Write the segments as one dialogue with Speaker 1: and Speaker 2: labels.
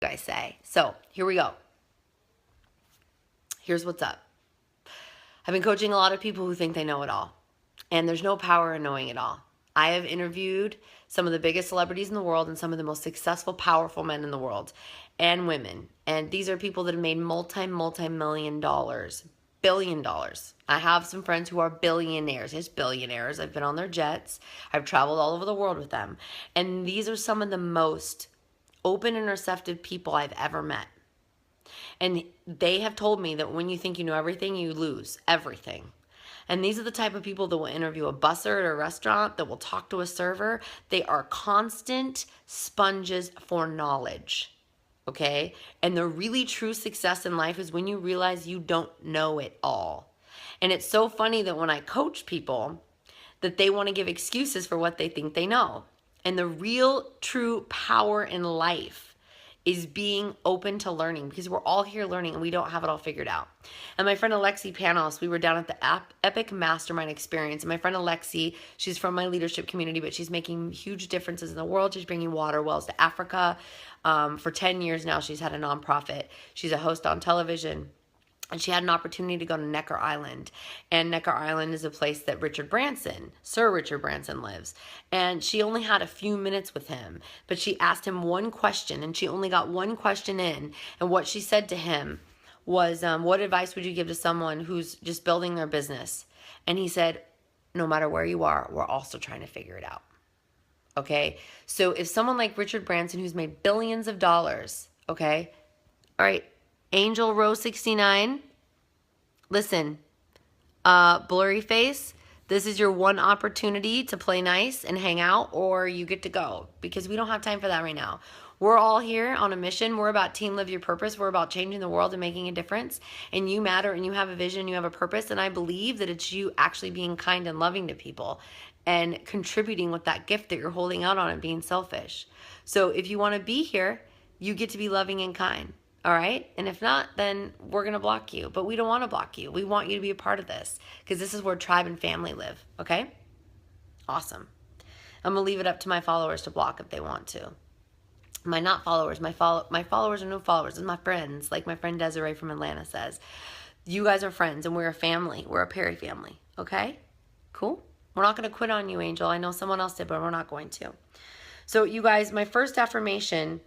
Speaker 1: guys say. So here we go. Here's what's up. I've been coaching a lot of people who think they know it all, and there's no power in knowing it all. I have interviewed some of the biggest celebrities in the world and some of the most successful, powerful men in the world and women. And these are people that have made multi-million dollars, $1 billion. I have some friends who are billionaires. Yes, billionaires. I've been on their jets. I've traveled all over the world with them. And these are some of the most open and receptive people I've ever met. And they have told me that when you think you know everything, you lose everything. And these are the type of people that will interview a busser at a restaurant, that will talk to a server. They are constant sponges for knowledge, okay? And the really true success in life is when you realize you don't know it all. And it's so funny that when I coach people, that they want to give excuses for what they think they know. And the real true power in life is being open to learning, because we're all here learning and we don't have it all figured out. And my friend Alexi Panos, we were down at the Epic Mastermind Experience. And my friend Alexi, she's from my leadership community, but she's making huge differences in the world. She's bringing water wells to Africa. For 10 years now, she's had a nonprofit. She's a host on television. And she had an opportunity to go to Necker Island. And Necker Island is a place that Sir Richard Branson lives. And she only had a few minutes with him. But she asked him one question, and she only got one question in. And what she said to him was, what advice would you give to someone who's just building their business? And he said, no matter where you are, we're also trying to figure it out. Okay? So if someone like Richard Branson, who's made billions of dollars, okay? All right. Angel Row 69, listen, blurry face, this is your one opportunity to play nice and hang out, or you get to go, because we don't have time for that right now. We're all here on a mission. We're about Team Live Your Purpose. We're about changing the world and making a difference. And you matter, and you have a vision, you have a purpose. And I believe that it's you actually being kind and loving to people and contributing with that gift that you're holding out on and being selfish. So if you want to be here, you get to be loving and kind. All right? And if not, then we're going to block you. But we don't want to block you. We want you to be a part of this, because this is where tribe and family live. Okay? Awesome. I'm going to leave it up to my followers to block if they want to. My not followers, my followers are no followers. And my friends, like my friend Desiree from Atlanta says. You guys are friends, and we're a family. We're a Perry family. Okay? Cool? We're not going to quit on you, Angel. I know someone else did, but we're not going to. So you guys, my first affirmation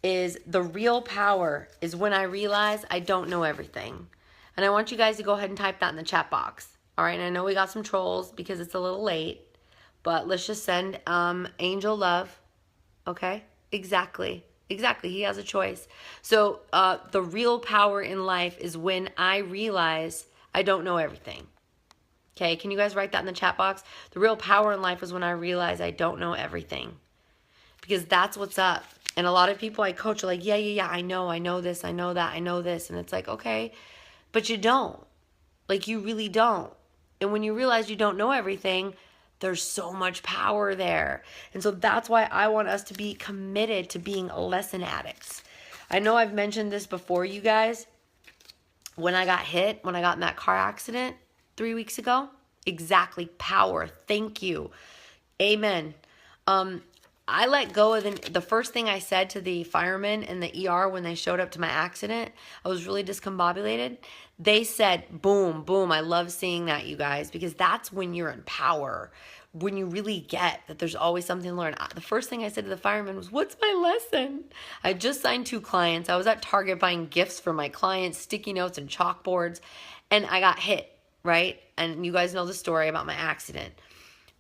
Speaker 1: is the real power is when I realize I don't know everything. And I want you guys to go ahead and type that in the chat box. All right, and I know we got some trolls because it's a little late, but let's just send Angel love. Okay, exactly. He has a choice. So the real power in life is when I realize I don't know everything. Okay, can you guys write that in the chat box? The real power in life is when I realize I don't know everything. Because that's what's up. And a lot of people I coach are like, yeah, I know this, I know that, I know this. And it's like, okay, but you don't. Like, you really don't. And when you realize you don't know everything, there's so much power there. And so that's why I want us to be committed to being lesson addicts. I know I've mentioned this before, you guys. When I got in that car accident 3 weeks ago, exactly, power. Thank you. Amen. I let go of the first thing I said to the firemen in the ER when they showed up to my accident. I was really discombobulated. They said, boom, boom. I love seeing that, you guys, because that's when you're in power, when you really get that there's always something to learn. The first thing I said to the firemen was, what's my lesson? I just signed 2 clients. I was at Target buying gifts for my clients, sticky notes and chalkboards, and I got hit, right? And you guys know the story about my accident.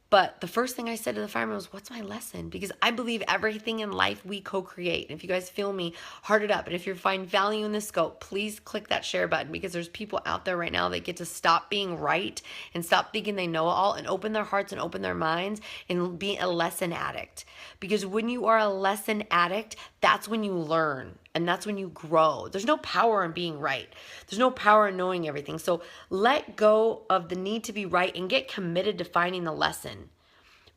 Speaker 1: But the first thing I said to the fireman was, what's my lesson? Because I believe everything in life we co-create. And if you guys feel me, heart it up. And if you find value in this scope, please click that share button, because there's people out there right now that get to stop being right and stop thinking they know it all and open their hearts and open their minds and be a lesson addict. Because when you are a lesson addict, that's when you learn. And that's when you grow. There's no power in being right. There's no power in knowing everything. So let go of the need to be right and get committed to finding the lesson.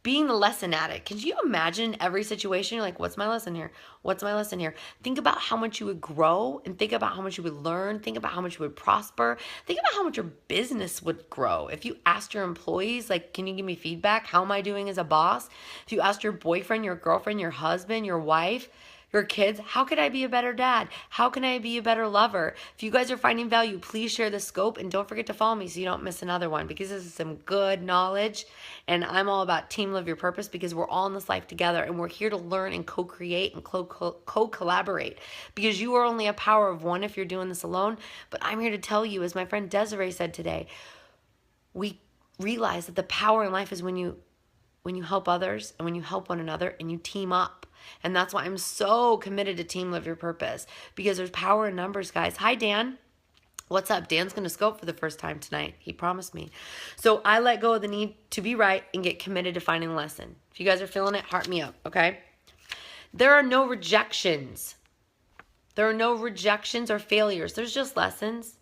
Speaker 1: Being the lesson addict. Can you imagine every situation? You're like, what's my lesson here? What's my lesson here? Think about how much you would grow, and think about how much you would learn. Think about how much you would prosper. Think about how much your business would grow. If you asked your employees, like, can you give me feedback? How am I doing as a boss? If you asked your boyfriend, your girlfriend, your husband, your wife, Your kids, how could I be a better dad? How can I be a better lover? If you guys are finding value, please share the scope and don't forget to follow me so you don't miss another one, because this is some good knowledge. And I'm all about team live your purpose, because we're all in this life together and we're here to learn and co-create and co-collaborate, because you are only a power of one if you're doing this alone. But I'm here to tell you, as my friend Desiree said today, we realize that the power in life is when you help others and when you help one another and you team up. And that's why I'm so committed to team live your purpose, because there's power in numbers, guys. Hi, Dan. What's up? Dan's going to scope for the first time tonight. He promised me. So I let go of the need to be right and get committed to finding a lesson. If you guys are feeling it, heart me up, okay? There are no rejections. There are no rejections or failures. There's just lessons.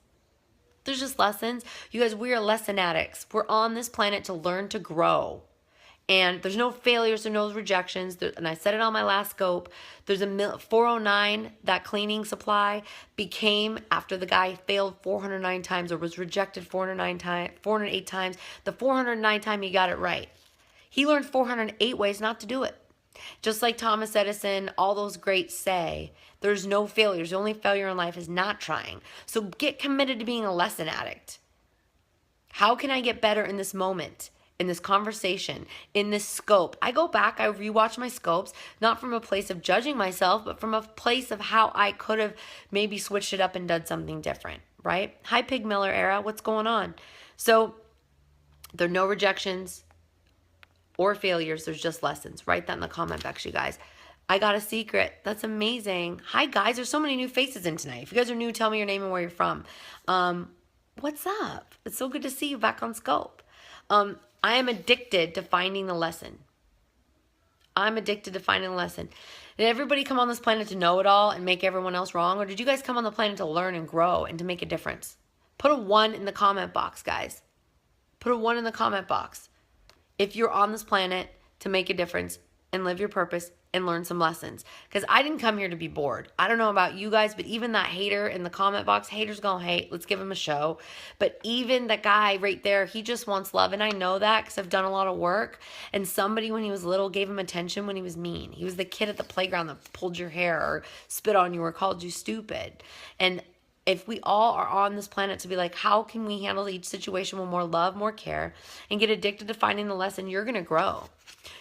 Speaker 1: There's just lessons. You guys, we are lesson addicts. We're on this planet to learn to grow. And there's no failures, there's no rejections. And I said it on my last scope. There's a 409, that cleaning supply became, after the guy failed 409 times or was rejected 408 times, the 409 time he got it right. He learned 408 ways not to do it. Just like Thomas Edison, all those greats say, there's no failures. The only failure in life is not trying. So get committed to being a lesson addict. How can I get better in this moment? In this conversation, in this scope? I go back, I rewatch my scopes, not from a place of judging myself, but from a place of how I could have maybe switched it up and done something different, right? Hi, Pig Miller era, what's going on? So there are no rejections or failures, there's just lessons. Write that in the comment box, you guys. I got a secret. That's amazing. Hi, guys, there's so many new faces in tonight. If you guys are new, tell me your name and where you're from. What's up? It's so good to see you back on scope. I am addicted to finding the lesson. I'm addicted to finding the lesson. Did everybody come on this planet to know it all and make everyone else wrong? Or did you guys come on the planet to learn and grow and to make a difference? Put a 1 in the comment box, guys. Put a 1 in the comment box. If you're on this planet to make a difference and live your purpose and learn some lessons. Because I didn't come here to be bored. I don't know about you guys, but even that hater in the comment box, haters gonna hate. Let's give him a show. But even that guy right there, he just wants love. And I know that because I've done a lot of work. And somebody when he was little gave him attention when he was mean. He was the kid at the playground that pulled your hair or spit on you or called you stupid. And if we all are on this planet to be like, how can we handle each situation with more love, more care, and get addicted to finding the lesson, you're going to grow.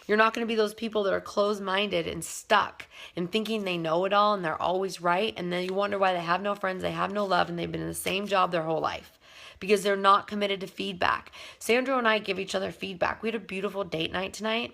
Speaker 1: You're not going to be those people that are closed-minded and stuck and thinking they know it all and they're always right. And then you wonder why they have no friends, they have no love, and they've been in the same job their whole life because they're not committed to feedback. Sandra and I give each other feedback. We had a beautiful date night tonight.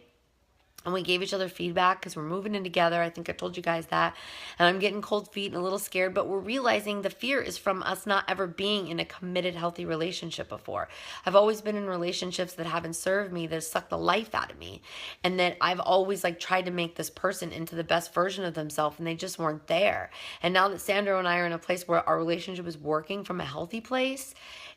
Speaker 1: And we gave each other feedback because we're moving in together. I think I told you guys that. And I'm getting cold feet and a little scared. But we're realizing the fear is from us not ever being in a committed, healthy relationship before. I've always been in relationships that haven't served me, that sucked the life out of me. And that I've always tried to make this person into the best version of themselves. And they just weren't there. And now that Sandra and I are in a place where our relationship is working from a healthy place,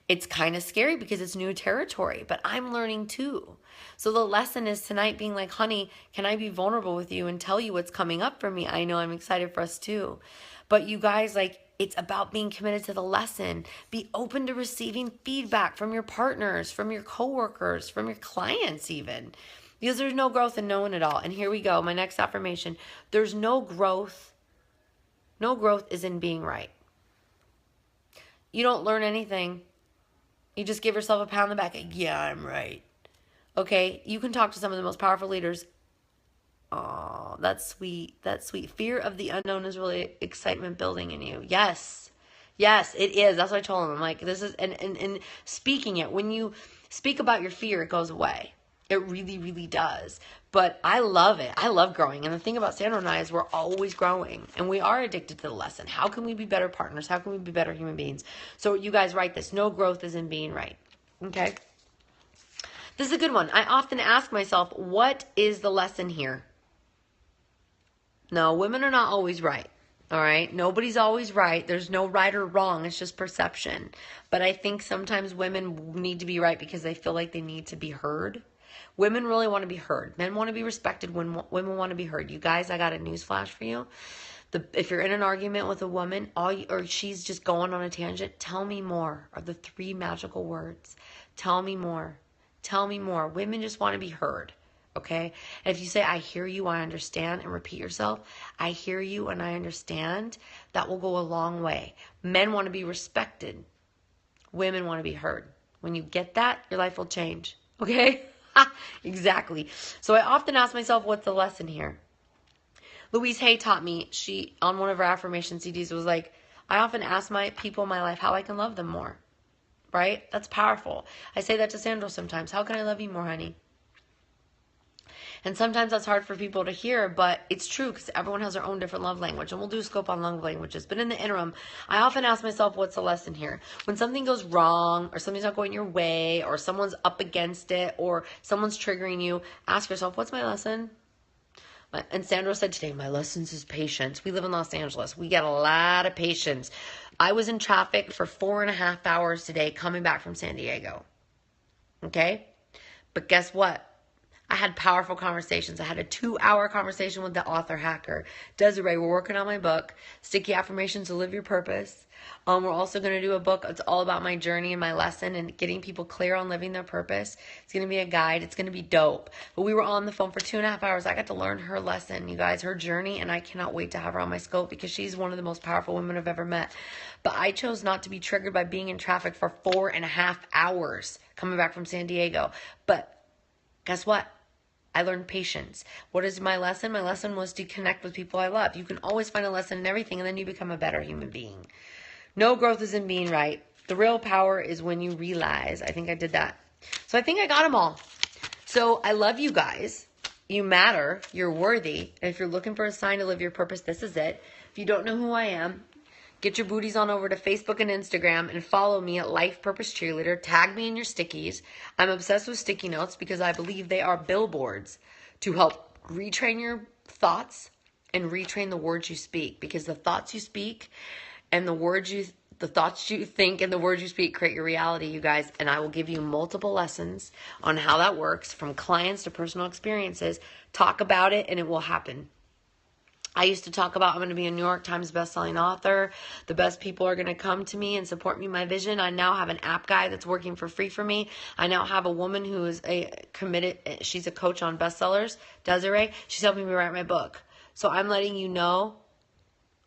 Speaker 1: it's kind of scary because it's new territory. But I'm learning too. So the lesson is tonight being like, honey, can I be vulnerable with you and tell you what's coming up for me? I know I'm excited for us too. But you guys, it's about being committed to the lesson. Be open to receiving feedback from your partners, from your coworkers, from your clients even. Because there's no growth in knowing it all. And here we go, my next affirmation. There's no growth. No growth is in being right. You don't learn anything. You just give yourself a pat on the back. Yeah, I'm right. Okay, you can talk to some of the most powerful leaders. Oh, that's sweet. That's sweet. Fear of the unknown is really excitement building in you. Yes. Yes, it is. That's what I told him. I'm like, this is, and speaking it, when you speak about your fear, it goes away. It really, really does. But I love it. I love growing. And the thing about Sandra and I is we're always growing. And we are addicted to the lesson. How can we be better partners? How can we be better human beings? So you guys write this. No growth is in being right. Okay? This is a good one. I often ask myself, what is the lesson here? No, women are not always right. All right? Nobody's always right. There's no right or wrong. It's just perception. But I think sometimes women need to be right because they feel like they need to be heard. Women really want to be heard. Men want to be respected. Women want to be heard. You guys, I got a news flash for you. If you're in an argument with a woman or she's just going on a tangent, tell me more are the 3 magical words. Tell me more. Tell me more. Women just want to be heard. okay? And if you say, I hear you, I understand, and repeat yourself, I hear you and I understand, that will go a long way. Men want to be respected. Women want to be heard. When you get that, your life will change, okay? Exactly. So I often ask myself, what's the lesson here? Louise Hay taught me, she, on one of her affirmation CDs, was like, I often ask my people in my life how I can love them more, right? That's powerful. I say that to Sandra sometimes. How can I love you more, honey? And sometimes that's hard for people to hear, but it's true because everyone has their own different love language. And we'll do a scope on love languages. But in the interim, I often ask myself, what's the lesson here? When something goes wrong or something's not going your way or someone's up against it or someone's triggering you, ask yourself, what's my lesson? And Sandra said today, my lessons is patience. We live in Los Angeles. We get a lot of patience. I was in traffic for 4.5 hours today coming back from San Diego. Okay? But guess what? I had powerful conversations. I had a 2-hour conversation with the author hacker, Desiree. We're working on my book, Stickie Affirmations to Live Your Purpose. We're also going to do a book. It's all about my journey and my lesson and getting people clear on living their purpose. It's going to be a guide. It's going to be dope. But we were on the phone for 2.5 hours. I got to learn her lesson, you guys, her journey, and I cannot wait to have her on my scope because she's one of the most powerful women I've ever met. But I chose not to be triggered by being in traffic for 4.5 hours coming back from San Diego. But guess what? I learned patience. What is my lesson? My lesson was to connect with people I love. You can always find a lesson in everything, and then you become a better human being. No growth is in being right. The real power is when you realize. I think I did that. So I think I got them all. So I love you guys. You matter. You're worthy. And if you're looking for a sign to live your purpose, this is it. If you don't know who I am, get your booties on over to Facebook and Instagram and follow me at Life Purpose Cheerleader. Tag me in your stickies. I'm obsessed with sticky notes because I believe they are billboards to help retrain your thoughts and retrain the words you speak. Because the thoughts you speak and the thoughts you think and the words you speak create your reality, you guys. And I will give you multiple lessons on how that works, from clients to personal experiences. Talk about it and it will happen. I used to talk about I'm going to be a New York Times bestselling author. The best people are going to come to me and support me in my vision. I now have an app guy that's working for free for me. I now have a woman who is she's a coach on bestsellers, Desiree. She's helping me write my book. So I'm letting you know.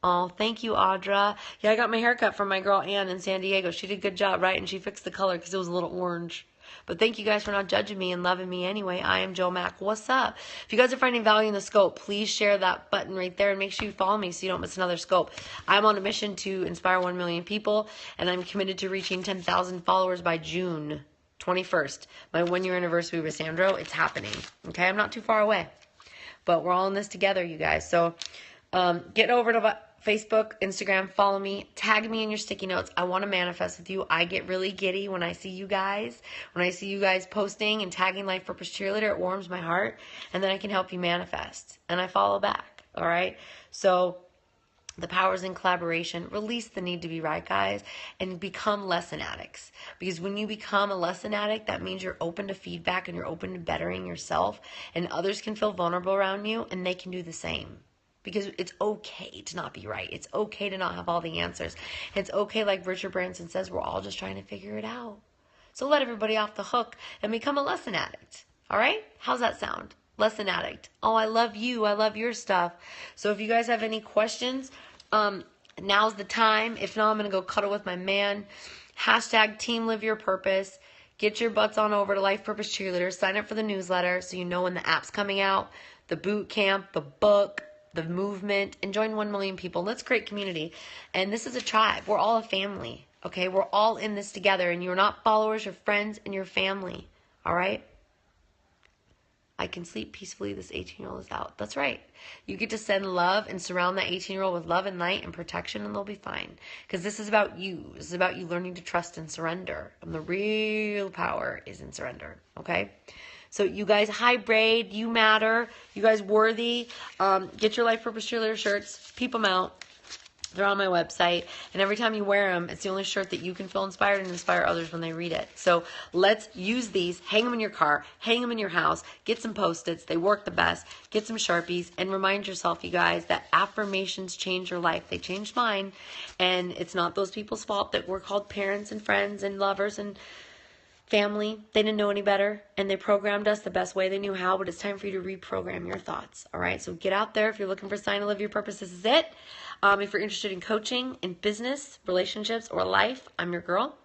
Speaker 1: Oh, thank you, Audra. Yeah, I got my haircut from my girl Ann in San Diego. She did a good job, right? And she fixed the color because it was a little orange. But thank you guys for not judging me and loving me anyway. I am Joe Mack. What's up? If you guys are finding value in the scope, please share that button right there and make sure you follow me so you don't miss another scope. I'm on a mission to inspire 1 million people, and I'm committed to reaching 10,000 followers by June 21st. My 1-year anniversary with Sandro. It's happening. Okay, I'm not too far away. But we're all in this together, you guys. So get over to Facebook, Instagram, follow me, tag me in your sticky notes. I want to manifest with you. I get really giddy when I see you guys. When I see you guys posting and tagging Life Purpose Cheerleader, it warms my heart. And then I can help you manifest. And I follow back. All right? So the power's in collaboration. Release the need to be right, guys. And become lesson addicts. Because when you become a lesson addict, that means you're open to feedback and you're open to bettering yourself. And others can feel vulnerable around you and they can do the same. Because it's okay to not be right. It's okay to not have all the answers. It's okay, like Richard Branson says, we're all just trying to figure it out. So let everybody off the hook and become a lesson addict. All right? How's that sound? Lesson addict. Oh, I love you. I love your stuff. So if you guys have any questions, now's the time. If not, I'm going to go cuddle with my man. Hashtag Team Live Your Purpose. Get your butts on over to Life Purpose Cheerleader. Sign up for the newsletter so you know when the app's coming out, the boot camp, the book, the movement, and join 1 million people. Let's create community. And this is a tribe. We're all a family. Okay? We're all in this together. And you're not followers, you're friends, and you're family. All right? I can sleep peacefully. This 18-year-old is out. That's right. You get to send love and surround that 18-year-old with love and light and protection, and they'll be fine. Because this is about you. This is about you learning to trust and surrender. And the real power is in surrender. Okay? So you guys, high braid, you matter. You guys worthy. Get your Life Purpose Cheerleader shirts. Peep them out. They're on my website. And every time you wear them, it's the only shirt that you can feel inspired and inspire others when they read it. So let's use these. Hang them in your car. Hang them in your house. Get some Post-its. They work the best. Get some Sharpies. And remind yourself, you guys, that affirmations change your life. They changed mine. And it's not those people's fault that we're called parents and friends and lovers and family. They didn't know any better, and they programmed us the best way they knew how, but it's time for you to reprogram your thoughts. All right, so get out there. If you're looking for a sign to live your purpose, this is it. If you're interested in coaching, in business, relationships, or life, I'm your girl.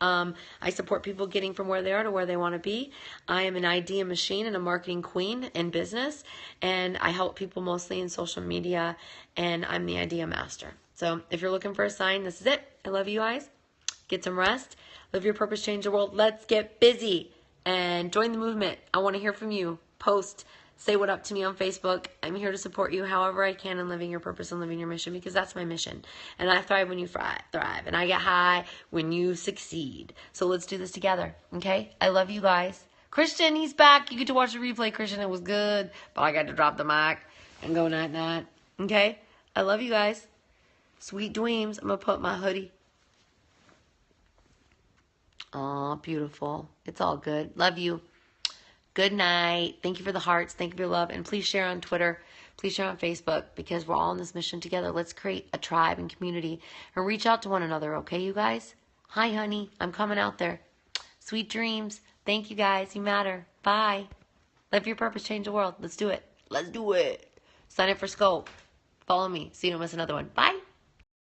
Speaker 1: I support people getting from where they are to where they want to be. I am an idea machine and a marketing queen in business, and I help people mostly in social media, and I'm the idea master. So if you're looking for a sign, this is it. I love you guys. Get some rest. Live your purpose, change the world. Let's get busy and join the movement. I want to hear from you. Post, say what up to me on Facebook. I'm here to support you however I can in living your purpose and living your mission, because that's my mission. And I thrive when you thrive. And I get high when you succeed. So let's do this together, okay? I love you guys. Christian, he's back. You get to watch the replay, Christian. It was good. But I got to drop the mic and go night-night, okay? I love you guys. Sweet dreams. I'm going to put my hoodie. Oh, beautiful. It's all good. Love you. Good night. Thank you for the hearts. Thank you for your love. And please share on Twitter. Please share on Facebook, because we're all on this mission together. Let's create a tribe and community and reach out to one another. Okay, you guys? Hi, honey. I'm coming out there. Sweet dreams. Thank you, guys. You matter. Bye. Live your purpose. Change the world. Let's do it. Let's do it. Sign up for Scope. Follow me so you don't miss another one. Bye.